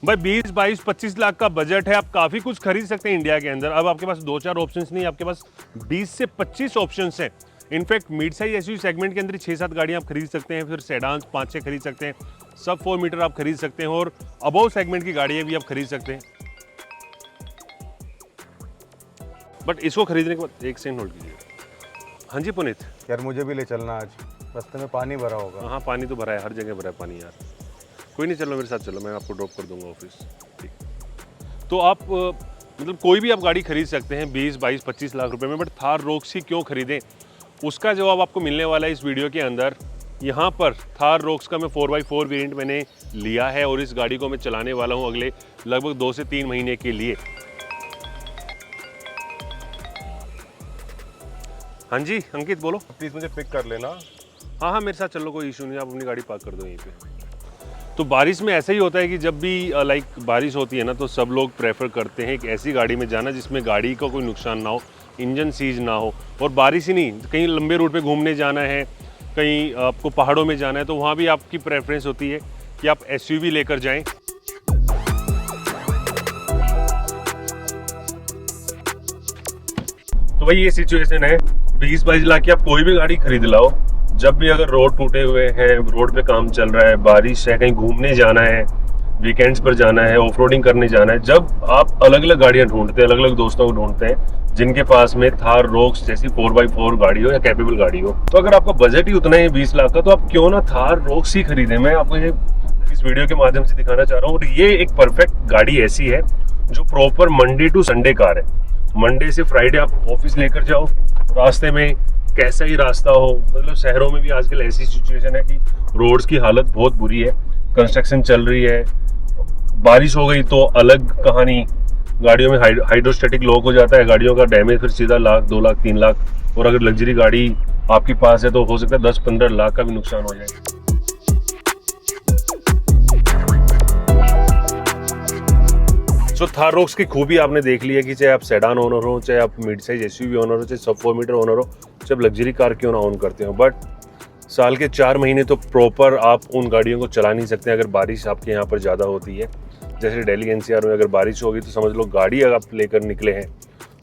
भाई 20, 22, 25 लाख का बजट है, आप काफ़ी कुछ खरीद सकते हैं इंडिया के अंदर। अब आपके पास 2-4 ऑप्शंस नहीं, आपके पास 20 से 25 ऑप्शंस हैं। In fact mid size SUV segment के अंदर 6-7 गाड़ियाँ आप खरीद सकते हैं, फिर सेडान्स 5-6 खरीद सकते हैं, सब 4 मीटर आप खरीद सकते हैं और अबव सेगमेंट की गाड़ियाँ भी आप खरीद सकते हैं। बट इसको खरीदने के बाद एक सेकंड होल्ड कीजिए। हाँ जी पुनीत। यार मुझे भी ले चलना आज, रास्ते में पानी भरा होगा। हाँ पानी तो भरा है, हर जगह भरा है पानी यार। कोई नहीं, चलो मेरे साथ चलो, मैं आपको ड्रॉप कर दूंगा ऑफिस। ठीक, तो आप मतलब कोई भी आप गाड़ी खरीद सकते हैं 20, 22, 25 लाख रुपए में, बट थार रॉक्सी क्यों खरीदें, उसका जवाब आपको मिलने वाला है इस वीडियो के अंदर। यहाँ पर थार रॉक्स का मैं 4x4 वेरिएंट मैंने लिया है और इस गाड़ी को मैं चलाने वाला हूँ अगले लगभग 2 से 3 महीने के लिए। हाँ जी अंकित बोलो। प्लीज़ मुझे पिक कर लेना। हाँ हाँ मेरे साथ चलो, कोई इशू नहीं, आप अपनी गाड़ी पार्क कर दो यहीं पे। तो बारिश में ऐसा ही होता है कि जब भी लाइक बारिश होती है ना, तो सब लोग प्रेफर करते हैं एक ऐसी गाड़ी में जाना जिसमें गाड़ी का कोई नुकसान ना हो, इंजन सीज ना हो। और बारिश ही नहीं, कहीं लंबे रूट पे घूमने जाना है, कहीं आपको पहाड़ों में जाना है, तो वहाँ भी आपकी प्रेफरेंस होती है कि आप एसयूवी लेकर जाएं। तो भाई ये सिचुएशन है, 20-22 लाख की आप कोई भी गाड़ी खरीद लाओ, जब भी अगर रोड टूटे हुए हैं, रोड पे काम चल रहा है, बारिश है, कहीं घूमने जाना है, वीकेंड्स पर जाना है, ऑफ रोडिंग करने जाना है, जब आप अलग अलग गाड़ियां ढूंढते हैं, अलग अलग दोस्तों को ढूंढते हैं जिनके पास में थार रॉक्स जैसी 4x4 गाड़ी हो या कैपेबल गाड़ी हो, तो अगर आपका बजट ही उतना है 20 लाख का, तो आप क्यों ना थार रॉक्स ही खरीदें। मैं आपको ये इस वीडियो के माध्यम से दिखाना चाह रहा हूँ। और ये एक परफेक्ट गाड़ी ऐसी है जो proper Monday to Sunday car है। मंडे से फ्राइडे आप ऑफिस लेकर जाओ, रास्ते में कैसा ही रास्ता हो, मतलब शहरों में भी आजकल ऐसी सिचुएशन है कि रोड्स की हालत बहुत बुरी है, कंस्ट्रक्शन चल रही है, बारिश हो गई तो अलग कहानी, गाड़ियों में हाइड्रोस्टैटिक लॉक हो जाता है, गाड़ियों का डैमेज फिर सीधा लाख, 2 लाख, 3 लाख, और अगर लग्जरी गाड़ी आपके पास है तो हो सकता है 10-15 लाख का भी नुकसान हो जाए। सो थार रॉक्स की खूबी आपने देख ली है कि चाहे आप सेडान ओनर हो, चाहे आप मिड साइज एसयूवी ओनर हो, चाहे सब 4 मीटर ओनर हो, चाहे आप लग्जरी कार क्यों ना ओन करते हो, बट साल के 4 महीने तो प्रॉपर आप उन गाड़ियों को चला नहीं सकते अगर बारिश आपके यहाँ पर ज़्यादा होती है। जैसे दिल्ली एनसीआर में अगर बारिश होगी तो समझ लो गाड़ी अगर आप लेकर निकले हैं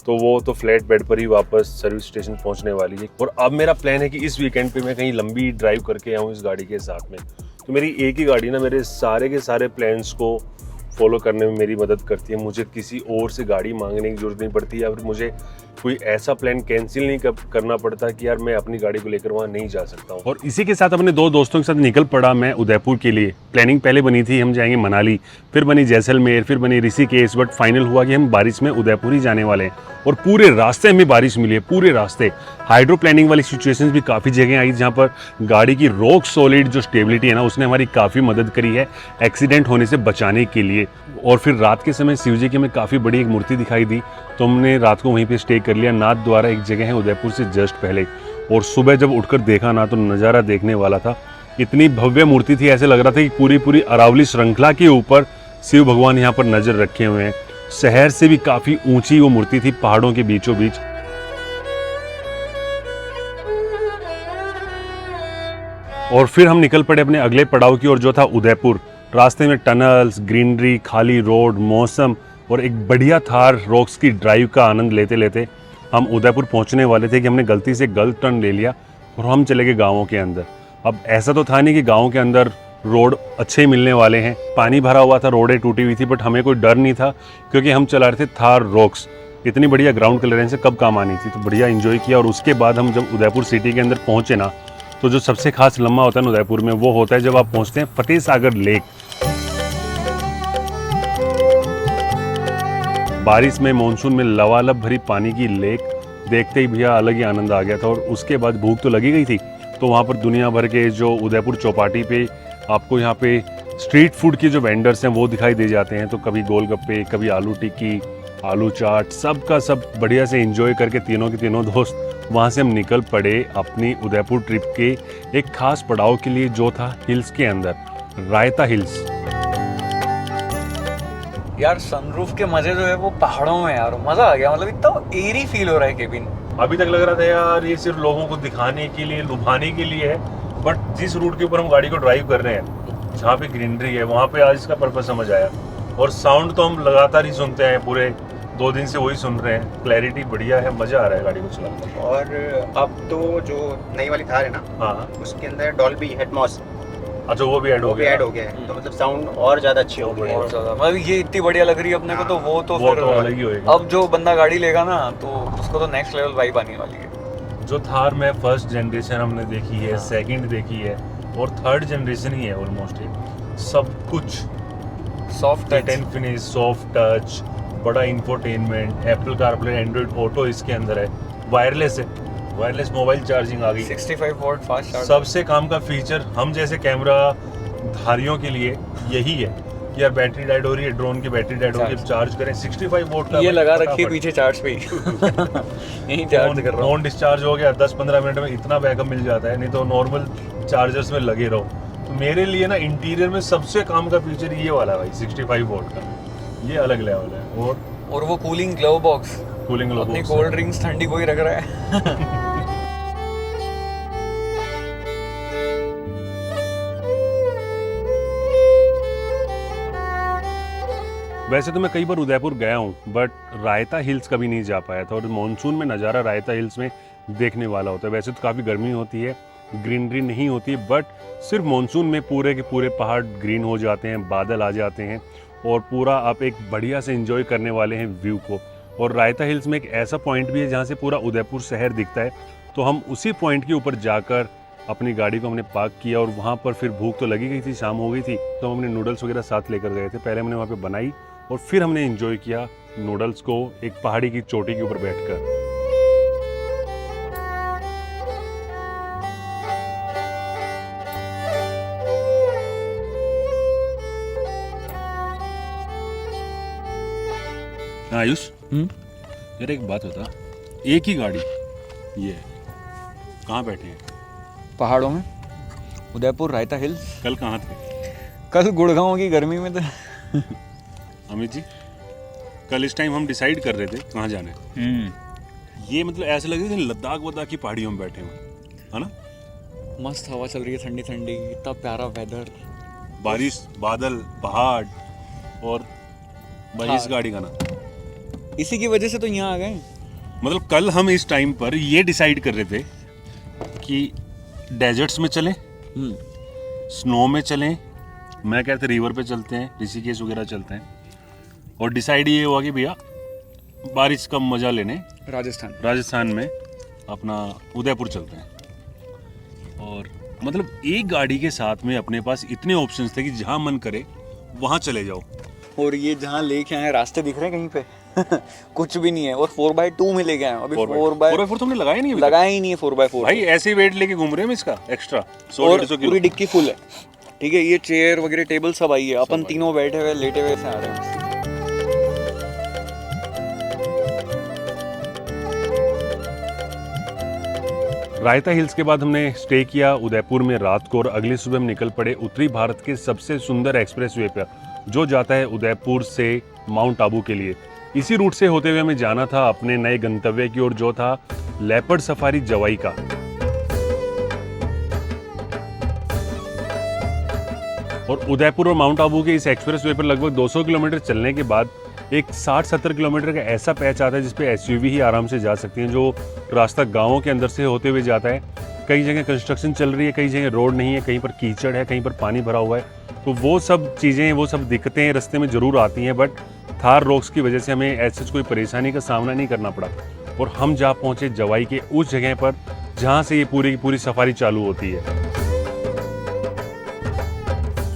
तो वो तो फ्लैट बेड पर ही वापस सर्विस स्टेशन पहुँचने वाली है। और अब मेरा प्लान है कि इस वीकेंड पे मैं कहीं लंबी ड्राइव करके आऊँ इस गाड़ी के साथ में। तो मेरी एक ही गाड़ी ना मेरे सारे के सारे प्लान्स को फॉलो करने में मेरी मदद करती है। मुझे किसी और से गाड़ी मांगने की जरूरत नहीं पड़ती, या फिर मुझे कोई ऐसा प्लान कैंसिल नहीं करना पड़ता कि यार मैं अपनी गाड़ी को लेकर वहाँ नहीं जा सकता हूँ। और इसी के साथ अपने 2 दोस्तों के साथ निकल पड़ा मैं उदयपुर के लिए। प्लानिंग पहले बनी थी हम जाएंगे मनाली, फिर बनी जैसलमेर, फिर बनी ऋषिकेश, बट फाइनल हुआ कि हम बारिश में उदयपुर ही जाने वाले हैं। और पूरे रास्ते हमें बारिश मिली है, पूरे रास्ते। हाइड्रो प्लानिंग वाली सिचुएशंस भी काफ़ी जगह आई जहाँ पर गाड़ी की रॉक सॉलिड जो स्टेबिलिटी है ना, उसने हमारी काफ़ी मदद करी है एक्सीडेंट होने से बचाने के लिए। और फिर रात के समय शिव जी की हमें काफ़ी बड़ी एक मूर्ति दिखाई दी, तो हमने रात को वहीं पे स्टे कर लिया। नाथ द्वारा एक जगह है उदयपुर से जस्ट पहले, और सुबह जब उठकर देखा ना तो नज़ारा देखने वाला था। इतनी भव्य मूर्ति थी, ऐसे लग रहा था कि पूरी पूरी अरावली श्रृंखला के ऊपर शिव भगवान यहाँ पर नजर रखे हुए हैं। शहर से भी काफ़ी ऊंची वो मूर्ति थी, पहाड़ों के बीचों बीच। और फिर हम निकल पड़े अपने अगले पड़ाव की ओर जो था उदयपुर। रास्ते में टनल्स, ग्रीनरी, खाली रोड, मौसम और एक बढ़िया थार रॉक्स की ड्राइव का आनंद लेते लेते हम उदयपुर पहुंचने वाले थे कि हमने गलती से गलत टर्न ले लिया और हम चले गए गाँवों के अंदर। अब ऐसा तो था नहीं कि गाँव के अंदर रोड अच्छे ही मिलने वाले हैं, पानी भरा हुआ था, रोडें टूटी हुई थी, बट हमें कोई डर नहीं था क्योंकि हम चला रहे थे थार रॉक्स। इतनी बढ़िया ग्राउंड क्लियरेंस से कब काम आनी थी, तो बढ़िया एंजॉय किया। और उसके बाद हम जब उदयपुर सिटी के अंदर पहुंचे ना, तो जो सबसे खास लम्हा होता है ना उदयपुर में, वो होता है जब आप पहुंचते हैं फतेह सागर लेक। बारिश में, मानसून में लबालब भरी पानी की लेक देखते ही भैया अलग ही आनंद आ गया था। और उसके बाद भूख तो लगी गई थी, तो वहाँ पर दुनिया भर के जो उदयपुर चौपाटी पे आपको यहाँ पे स्ट्रीट फूड के जो वेंडर्स हैं वो दिखाई दे जाते हैं। तो कभी गोलगप्पे, कभी आलू टिक्की, आलू चाट, सब का सब बढ़िया से एंजॉय करके तीनों के तीनों दोस्त वहाँ से हम निकल पड़े अपनी उदयपुर ट्रिप के एक खास पड़ाव के लिए जो था हिल्स के अंदर, रायता हिल्स। यार सनरूफ के मजे जो है वो पहाड़ों में, यार मजा आ गया। मतलब इतना एरी फील हो रहा है केबिन। अभी तक लग रहा था यार ये सिर्फ लोगों को दिखाने के लिए, लुभाने के लिए है, बट जिस रूट के ऊपर हम गाड़ी को ड्राइव कर रहे हैं, जहाँ पे ग्रीनरी है, वहाँ पे आज इसका पर्पस समझ आया। और साउंड तो हम लगातार ही सुनते हैं, पूरे 2 दिन से वही सुन रहे हैं। क्लैरिटी बढ़िया है, मज़ा आ रहा है गाड़ी को चलाने में। और अब तो जो नई वाली थार है ना, हाँ, उसके अंदर डॉल्बी एटमॉस अच्छा वो भी ऐड हो वो भी गया। ऐड हो गया है, तो मतलब साउंड और ज़्यादा अच्छी हो गई है। और ज्यादा मतलब ये इतनी बढ़िया लग रही है अपने को, तो वो तो वो फिर तो अलग ही होएगी। अब जो बंदा गाड़ी लेगा ना तो उसको तो नेक्स्ट लेवल वाइब आने वाली है। जो थार में फर्स्ट जनरेशन हमने देखी है, हाँ। सेकंड देखी है और थर्ड जनरेशन ही है ऑलमोस्ट ये। सब कुछ soft fit and finish, soft touch, बड़ा infotainment, Apple CarPlay, Android Auto इसके अंदर है, वायरलेस है, वायरलेस मोबाइल चार्जिंग आ गई। 65 वॉट फास्ट चार्ज। सबसे काम का फीचर हम जैसे कैमरा धारियों के लिए यही है कि यार बैटरी डेड हो रही है, ड्रोन की बैटरी डेड हो रही है, चार्ज करें। 65 वोल्ट का ये लगा फटाफट। रखिए पीछे चार्ज पे ही। यही चार्ज कर रहा हूँ। फोन डिस्चार्ज हो गया, 10-15 मिनट में इतना बैकअप मिल जाता है, नहीं तो नॉर्मल चार्जर्स में लगे रहो। तो मेरे लिए ना इंटीरियर में सबसे काम का फीचर ये वाला है भाई, 65 वोल्ट का, ये अलग लेवल है। और वो कूलिंग ग्लव बॉक्स, कूलिंग लो अपनी कोल्ड ड्रिंक्स ठंडी कोई रख रहा है। वैसे तो मैं कई बार उदयपुर गया हूँ, बट रायता हिल्स कभी नहीं जा पाया था। और मानसून में नज़ारा रायता हिल्स में देखने वाला होता है। वैसे तो काफ़ी गर्मी होती है, ग्रीनरी नहीं होती, बट सिर्फ मानसून में पूरे के पूरे पहाड़ ग्रीन हो जाते हैं, बादल आ जाते हैं और पूरा आप एक बढ़िया से एंजॉय करने वाले हैं व्यू को। और रायता हिल्स में एक ऐसा पॉइंट भी है जहाँ से पूरा उदयपुर शहर दिखता है। तो हम उसी पॉइंट के ऊपर जाकर अपनी गाड़ी को हमने पार्क किया और वहाँ पर फिर भूख तो लगी गई थी, शाम हो गई थी, तो हम अपने नूडल्स वगैरह साथ लेकर गए थे। पहले हमने वहाँ पे बनाई और फिर हमने एंजॉय किया नूडल्स को एक पहाड़ी की चोटी के ऊपर बैठकर। आयुष, यार एक बात बता, एक ही गाड़ी ये कहाँ बैठे हैं? पहाड़ों में, उदयपुर रायता हिल्स। कल कहाँ थे? कल गुड़गांव की गर्मी में तो। अमित जी, कल इस टाइम हम डिसाइड कर रहे थे कहाँ जाना है। ये मतलब ऐसे लग रहा है लद्दाख वद्दाख की पहाड़ियों में बैठे हुए, है ना? मस्त हवा चल रही है, ठंडी ठंडी, इतना प्यारा वेदर, बारिश, बादल, पहाड़ और भाई इस गाड़ी का ना, इसी की वजह से तो यहाँ आ गए। मतलब कल हम इस टाइम पर ये डिसाइड कर रहे थे कि डेजर्ट्स में चलें, स्नो में चलें, मैं कहते रिवर पे चलते हैं, ऋषिकेश वगैरह चलते हैं, और डिसाइड ये हुआ कि भैया बारिश का मजा लेने राजस्थान में अपना उदयपुर चलते हैं। और मतलब एक गाड़ी के साथ में अपने पास इतने ऑप्शंस थे कि जहाँ मन करे वहाँ चले जाओ। और ये जहाँ लेके आए रास्ते दिख रहे हैं कहीं पे? कुछ भी नहीं है। और 4x2 में लेके आए हैं। अभी 4x4 तो हमने लगाया नहीं, लगाया ही नहीं है 4x4 भाई। ऐसे वेट लेके घूम रहे हैं इसका एक्स्ट्रा 100-150 किलो। पूरी डिक्की फुल है, ठीक है। ये चेयर वगैरह टेबल सब आई है, अपन तीनों बैठे हुए लेटे हुए से आ रहे हैं। रायता हिल्स के बाद हमने स्टे किया उदयपुर में रात को और अगली सुबह हम निकल पड़े उत्तरी भारत के सबसे सुंदर एक्सप्रेसवे पर जो जाता है उदयपुर से माउंट आबू के लिए। इसी रूट से होते हुए हमें जाना था अपने नए गंतव्य की ओर, जो था लेपर्ड सफारी जवाई का। और उदयपुर और माउंट आबू के इस एक्सप्रेसवे पर लगभग 200 किलोमीटर चलने के बाद एक 60-70 किलोमीटर का ऐसा पैच आता है जिसपे एसयूवी ही आराम से जा सकती हैं, जो रास्ता गांवों के अंदर से होते हुए जाता है। कई जगह कंस्ट्रक्शन चल रही है, कई जगह रोड नहीं है, कहीं पर कीचड़ है, कहीं पर पानी भरा हुआ है। तो वो सब चीज़ें, वो सब दिक्कतें रास्ते में ज़रूर आती हैं, बट थार रॉक्स की वजह से हमें ऐसे कोई परेशानी का सामना नहीं करना पड़ा। और हम जा पहुँचे जवाई के उस जगह पर जहाँ से ये पूरी की पूरी सफारी चालू होती है।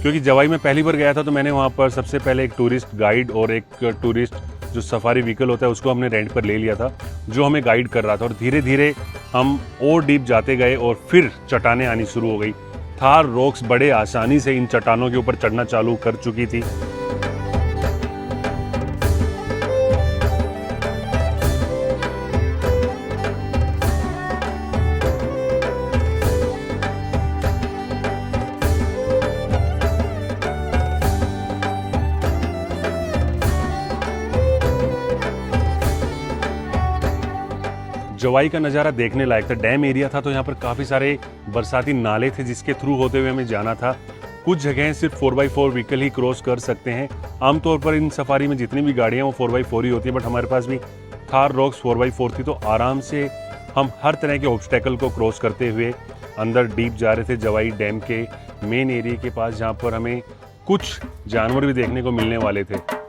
क्योंकि जवाई में पहली बार गया था तो मैंने वहाँ पर सबसे पहले एक टूरिस्ट गाइड और एक टूरिस्ट जो सफारी व्हीकल होता है उसको हमने रेंट पर ले लिया था, जो हमें गाइड कर रहा था। और धीरे धीरे हम और डीप जाते गए और फिर चट्टानें आनी शुरू हो गई। थार रॉक्स बड़े आसानी से इन चट्टानों के ऊपर चढ़ना चालू कर चुकी थी। जवाई का नज़ारा देखने लायक था। डैम एरिया था तो यहाँ पर काफ़ी सारे बरसाती नाले थे जिसके थ्रू होते हुए हमें जाना था। कुछ जगह सिर्फ 4x4 व्हीकल ही क्रॉस कर सकते हैं। आमतौर पर इन सफारी में जितनी भी गाड़ियाँ वो 4x4 ही होती हैं, बट हमारे पास भी थार रॉक्स 4x4 थी, तो आराम से हम हर तरह के ऑब्स्टेकल को क्रॉस करते हुए अंदर डीप जा रहे थे जवाई डैम के मेन एरिया के पास, जहाँ पर हमें कुछ जानवर भी देखने को मिलने वाले थे।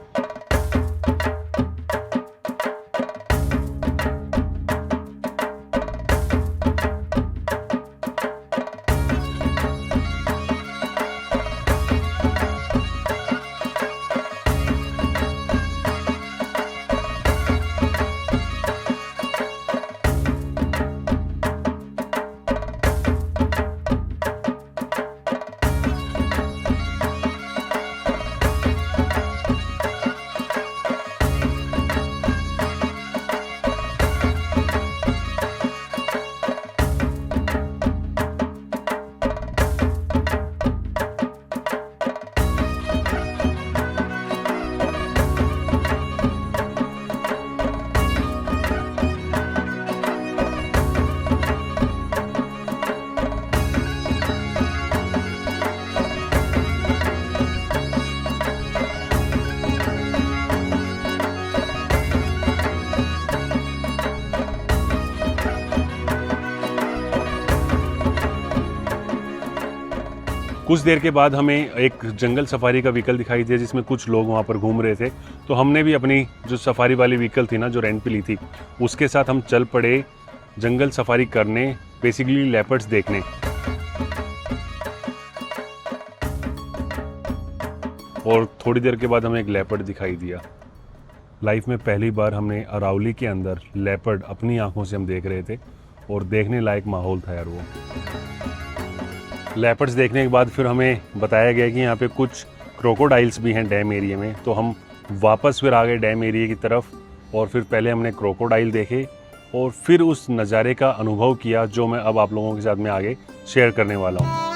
कुछ देर के बाद हमें एक जंगल सफारी का व्हीकल दिखाई दिया जिसमें कुछ लोग वहाँ पर घूम रहे थे, तो हमने भी अपनी जो सफारी वाली व्हीकल थी ना, जो रेंट पे ली थी, उसके साथ हम चल पड़े जंगल सफारी करने, बेसिकली लेपर्ड्स देखने। और थोड़ी देर के बाद हमें एक लेपर्ड दिखाई दिया। लाइफ में पहली बार हमने अरावली के अंदर लेपर्ड अपनी आंखों से हम देख रहे थे और देखने लायक माहौल था यार वो। लेपर्ड्स देखने के बाद फिर हमें बताया गया कि यहाँ पे कुछ क्रोकोडाइल्स भी हैं डैम एरिया में, तो हम वापस फिर आ गए डैम एरिया की तरफ और फिर पहले हमने क्रोकोडाइल देखे और फिर उस नज़ारे का अनुभव किया जो मैं अब आप लोगों के साथ में आगे शेयर करने वाला हूँ।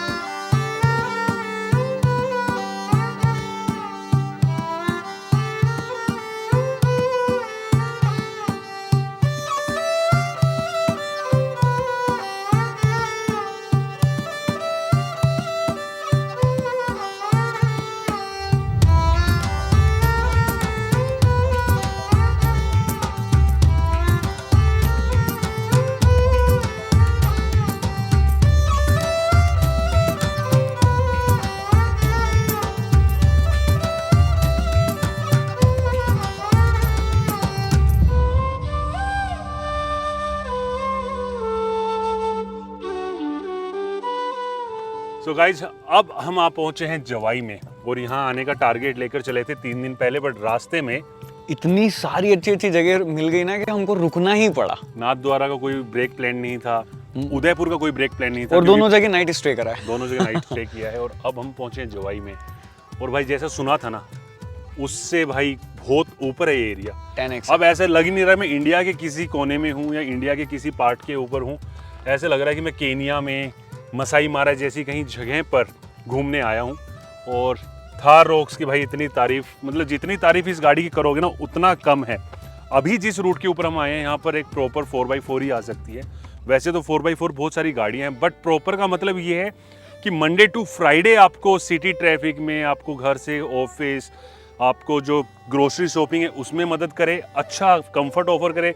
तो गाइज अब हम आ पहुंचे हैं जवाई में और यहाँ आने का टारगेट लेकर चले थे 3 दिन पहले, बट रास्ते में इतनी सारी अच्छी अच्छी जगह मिल गई ना कि हमको रुकना ही पड़ा। नाथ द्वारा का कोई ब्रेक प्लान नहीं था, उदयपुर का कोई ब्रेक प्लान नहीं था और दोनों जगह नाइट स्टे करा है। दोनों जगह नाइट स्टे किया है और अब हम पहुंचे हैं जवाई में। और भाई जैसा सुना था ना, उससे भाई बहुत ऊपर है ये एरिया। 10x। अब ऐसा लग ही नहीं रहा मैं इंडिया के किसी कोने में हूँ या इंडिया के किसी पार्ट के ऊपर हूँ। ऐसे लग रहा है कि मैं केनिया में मसाई मारा जैसी कहीं जगह पर घूमने आया हूँ। और थार रॉक्स की भाई इतनी तारीफ, मतलब जितनी तारीफ इस गाड़ी की करोगे ना उतना कम है। अभी जिस रूट के ऊपर हम आए हैं यहाँ पर एक प्रॉपर 4x4 ही आ सकती है। वैसे तो 4x4 बहुत सारी गाड़ियाँ हैं, बट प्रॉपर का मतलब ये है कि मंडे टू फ्राइडे आपको सिटी ट्रैफिक में, आपको घर से ऑफिस, आपको जो ग्रोसरी शॉपिंग है उसमें मदद करे, अच्छा कंफर्ट ऑफर करे।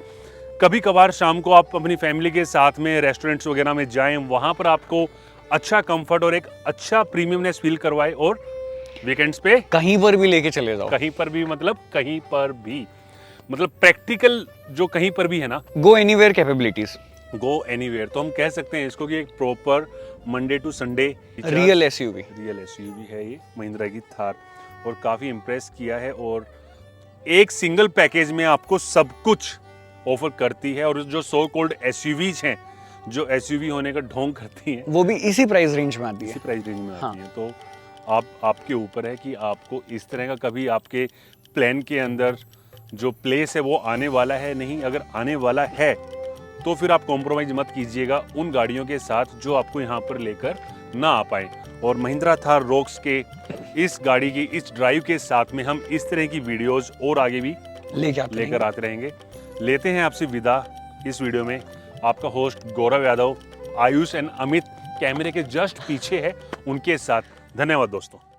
कभी कभार शाम को आप अपनी फैमिली के साथ में रेस्टोरेंट्स वगैरह में जाएं, वहाँ पर आपको अच्छा कंफर्ट और एक अच्छा प्रीमियमनेस फील करवाए। और वीकेंड्स पे कहीं पर भी लेके चले जाओ। कहीं पर भी मतलब कहीं पर भी, मतलब प्रैक्टिकल जो कहीं पर भी है ना, go anywhere capabilities, go anywhere. तो हम कह सकते हैं इसको कि एक proper Monday to Sunday real SUV है ये महिंद्रा की थार। और काफ़ी इम्प्रेस किया है और एक सिंगल पैकेज में आपको सब कुछ ऑफर करती है। और जो सो कॉल्ड एसयूवीज हैं, जो एसयूवी होने का ढोंग करती हैं, वो भी इसी प्राइस रेंज में आती है। इसी प्राइस रेंज में आती हाँ। है। तो आपके ऊपर है कि आपको इस तरह का कभी आपके प्लान के अंदर जो प्लेस है वो आने वाला है नहीं। अगर आने वाला है तो फिर आप कॉम्प्रोमाइज़ मत कीजिएगा उन गाड़ियों के साथ जो आपको यहाँ पर लेकर ना आ पाए। और महिंद्रा थार रॉक्स के इस गाड़ी की इस ड्राइव के साथ में हम इस तरह की वीडियोस और आगे भी लेकर आते रहेंगे। लेते हैं आपसे विदा इस वीडियो में। आपका होस्ट गौरव यादव, आयुष एंड अमित कैमरे के जस्ट पीछे है, उनके साथ धन्यवाद दोस्तों।